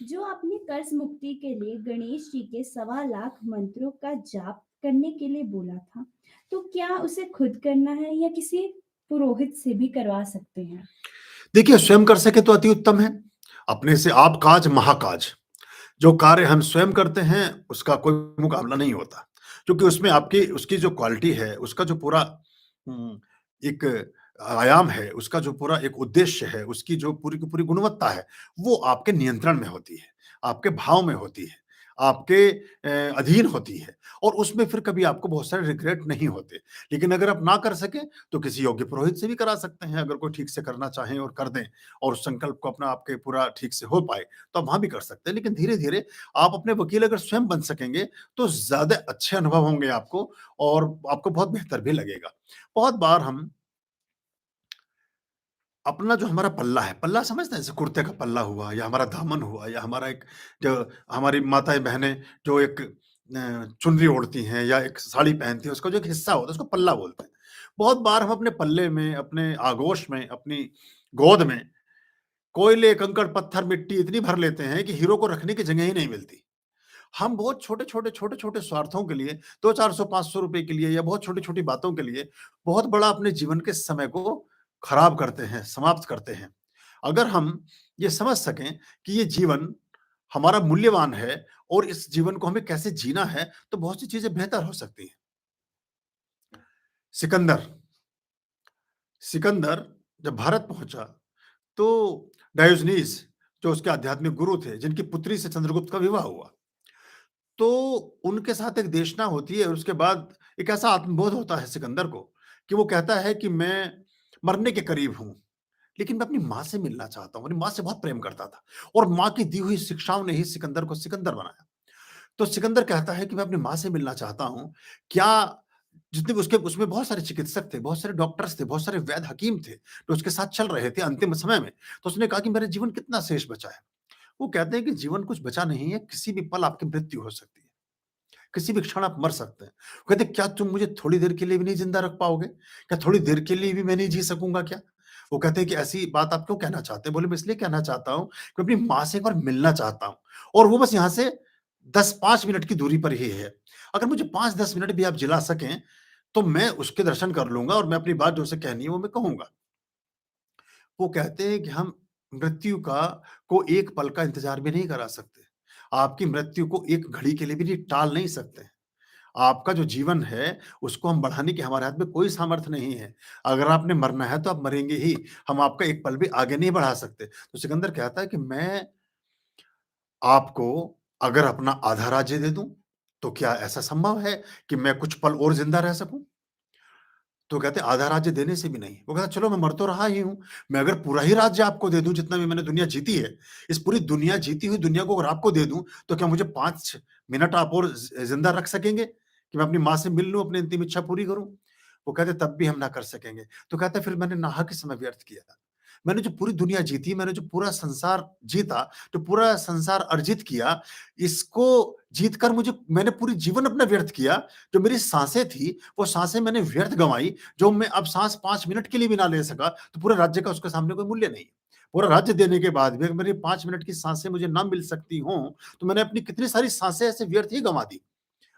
जो अपनी कर्ज मुक्ति के लिए गणेश जी के 1.25 लाख मंत्रों का जाप करने के लिए बोला था, तो क्या उसे खुद करना है या किसी पुरोहित से भी करवा सकते हैं? देखिए, स्वयं कर सके तो अति उत्तम है। अपने से आप काज महाकाज। जो कार्य हम स्वयं करते हैं, उसका कोई मुकाबला नहीं होता, क्योंकि उसमें आपकी उसकी जो क्वालिटी है, उसका जो पूरा एक आयाम है, उसका जो पूरा एक उद्देश्य है, उसकी जो पूरी की पूरी गुणवत्ता है, वो आपके नियंत्रण में होती है, आपके भाव में होती है, आपके अधीन होती है, और उसमें फिर कभी आपको बहुत सारे रिग्रेट नहीं होते। लेकिन अगर आप ना कर सकें, तो किसी योग्य पुरोहित से भी करा सकते हैं, अगर कोई ठीक से करना चाहें और कर दें, और उस संकल्प को अपना आपके पूरा ठीक से हो पाए, तो आप वहाँ भी कर सकते हैं। लेकिन धीरे-धीरे आप अपने वकील अगर स्वयं बन सकेंगे, तो ज़्यादा अच्छे अनुभव होंगे आपको, और आपको बहुत बेहतर भी लगेगा। बहुत बार हम अपना जो हमारा पल्ला है, पल्ला समझते हैं? जैसे कुर्ते का पल्ला हुआ, या हमारा दामन हुआ, या हमारा एक जो हमारी माताएँ-बहनें जो एक चुनरी ओढ़ती हैं या एक साड़ी पहनती हैं, उसका जो एक हिस्सा होता है, उसको पल्ला बोलते हैं। बहुत बार हम अपने पल्ले में, अपने आगोश में, अपनी गोद में कोयले, कंकड़, पत्थर, मिट्टी इतनी भर लेते हैं कि हीरो को रखने की जगह ही नहीं मिलती। हम बहुत छोटे-छोटे, छोटे-छोटे स्वार्थों के लिए, 2 400 500 रुपए के लिए, या बहुत छोटी-छोटी बातों के लिए बहुत बड़ा अपने जीवन के समय को खराब करते हैं, समाप्त करते हैं। अगर हम ये समझ सकें कि ये जीवन हमारा मूल्यवान है, और इस जीवन को हमें कैसे जीना है, तो बहुत सी चीज़ें बेहतर हो सकती हैं। सिकंदर सिकंदर जब भारत पहुँचा, तो डायोजनीस जो उसके आध्यात्मिक गुरु थे, जिनकी पुत्री से चंद्रगुप्त का विवाह हुआ, तो उनके साथ एक देशना होती है, और उसके बाद एक ऐसा आत्मबोध होता है सिकंदर को, कि वो कहता है कि मैं मरने के करीब हूँ, लेकिन मैं अपनी माँ से मिलना चाहता हूँ। अपनी माँ से बहुत प्रेम करता था, और माँ की दी हुई शिक्षाओं ने ही सिकंदर को सिकंदर बनाया। तो सिकंदर कहता है कि मैं अपनी माँ से मिलना चाहता हूँ। क्या जितने भी उसके उसमें बहुत सारे चिकित्सक थे, बहुत सारे डॉक्टर्स थे, बहुत सारे वैद्य हकीम थे, जो उसके साथ चल रहे थे अंतिम समय में। तो उसने कहा कि मेरा जीवन कितना शेष बचा है? वो कहते हैं कि जीवन कुछ बचा नहीं है, किसी भी पल आपकी मृत्यु हो सकती है। किसी भी क्षण आप मर सकते हैं। वो कहते, क्या तुम मुझे थोड़ी देर के लिए भी नहीं ज़िंदा रख पाओगे? क्या थोड़ी देर के लिए भी मैं नहीं जी सकूँगा क्या? वो कहते हैं कि ऐसी बात आप क्यों कहना चाहते हैं? बोले, मैं इसलिए कहना चाहता हूँ कि अपनी माँ से एक बार मिलना चाहता हूँ, और वो बस यहाँ से 10-5 मिनट की दूरी पर ही है। अगर मुझे 5-10 मिनट भी आप जिला सकें, तो मैं उसके दर्शन कर लूँगा, और मैं अपनी बात जो उसे कहनी है वो मैं कहूँगा। वो कहते हैं कि हम मृत्यु का को एक पल का इंतज़ार भी नहीं करा सकते। आपकी मृत्यु को एक घड़ी के लिए भी नहीं टाल नहीं सकते। आपका जो जीवन है, उसको हम बढ़ाने की हमारे हाथ में कोई सामर्थ्य नहीं है। अगर आपने मरना है, तो आप मरेंगे ही, हम आपका एक पल भी आगे नहीं बढ़ा सकते। तो सिकंदर कहता है कि मैं आपको अगर अपना आधा राज्य दे दूँ, तो क्या ऐसा संभव है कि मैं कुछ पल और ज़िंदा रह सकूँ? तो कहते हैं आधा राज्य देने से भी नहीं। वो कहता, चलो मैं मर तो रहा ही हूँ, मैं अगर पूरा ही राज्य आपको दे दूँ, जितना भी मैंने दुनिया जीती है, इस पूरी दुनिया जीती हुई दुनिया को अगर आपको दे दूँ, तो क्या मुझे 5 मिनट आप और ज़िंदा रख सकेंगे कि मैं अपनी माँ से मिल लूँ, अपनी अंतिम इच्छा पूरी करूँ? वो कहते, तब भी हम ना कर सकेंगे। तो कहता है, फिर मैंने नाहक समय व्यर्थ किया। मैंने जो पूरी दुनिया जीती, मैंने जो पूरा संसार जीता, जो पूरा संसार अर्जित किया, इसको जीत कर मैंने पूरी जीवन अपना व्यर्थ किया। जो मेरी साँसें थी, वो साँसें मैंने व्यर्थ गँवाई। जो मैं अब साँस 5 मिनट के लिए भी ना ले सका, तो पूरे राज्य का उसके सामने कोई मूल्य नहीं। पूरा राज्य देने के बाद भी अगर मेरी 5 मिनट की साँसें मुझे ना मिल सकती हों, तो मैंने अपनी कितनी सारी साँसें ऐसे व्यर्थ ही गँवा दी।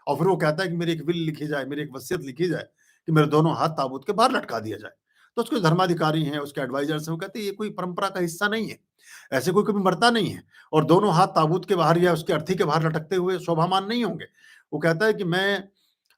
और फिर वो कहता है कि मेरी एक विल लिखी जाए, मेरी एक वसीयत लिखी जाए कि मेरे दोनों हाथ ताबूत के बाहर लटका दिया जाए। तो उसके धर्माधिकारी हैं, उसके एडवाइज़र्स हैं, वो कहते हैं ये कोई परंपरा का हिस्सा नहीं है। ऐसे कोई कभी मरता नहीं है, और दोनों हाथ ताबूत के बाहर या उसकी अर्थी के बाहर लटकते हुए शोभामान नहीं होंगे। वो कहता है कि मैं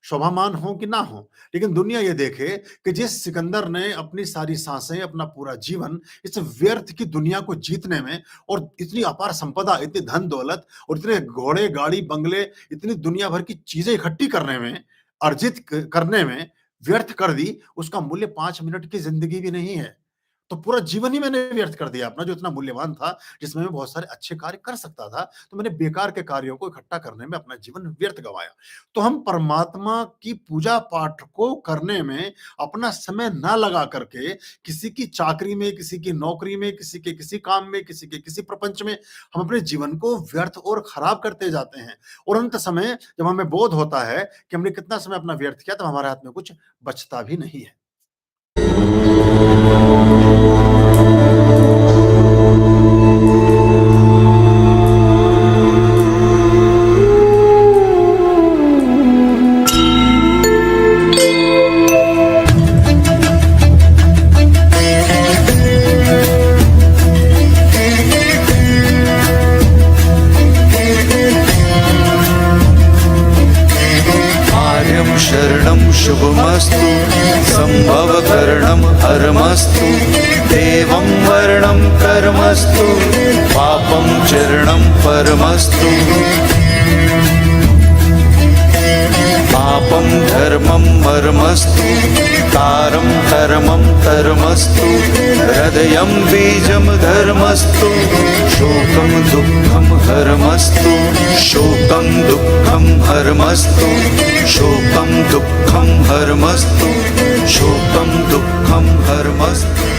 शोभामान हूँ कि ना हूँ, लेकिन दुनिया ये देखे कि जिस सिकंदर ने अपनी सारी साँसें, अपना पूरा जीवन इस व्यर्थ की दुनिया को जीतने में, और इतनी अपार संपदा, इतनी धन-दौलत और इतने घोड़े, गाड़ी, बंगले, इतनी दुनिया भर की चीज़ें इकट्ठी करने में, अर्जित क करने में व्यर्थ कर दी, उसका मूल्य 5 मिनट की ज़िंदगी भी नहीं है। तो पूरा जीवन ही मैंने व्यर्थ कर दिया अपना, जो इतना मूल्यवान था, जिसमें मैं बहुत सारे अच्छे कार्य कर सकता था, तो मैंने बेकार के कार्यों को इकट्ठा करने में अपना जीवन व्यर्थ गँवाया। तो हम परमात्मा की पूजा-पाठ को करने में अपना समय ना लगा करके, किसी की चाकरी में, किसी की नौकरी में, किसी के किसी काम में, किसी के किसी प्रपंच में, हम अपने जीवन को व्यर्थ और खराब करते जाते हैं। और अंत समय जब हमें बोध होता है कि हमने कितना समय अपना व्यर्थ किया, तब हमारे हाथ में कुछ बचता भी नहीं है। कर्मस्तु पापं चरणं परमस्तु पापं धर्मं मर्मस्तु कारं कर्मं कर्मस्तु हृदयं बीजं धर्मस्तु शोकं दुःखं हरमस्तु शोकं दुःखं हरमस्तु शोकं दुःखं हरमस्तु शोकं दुःखं हरमस्तु।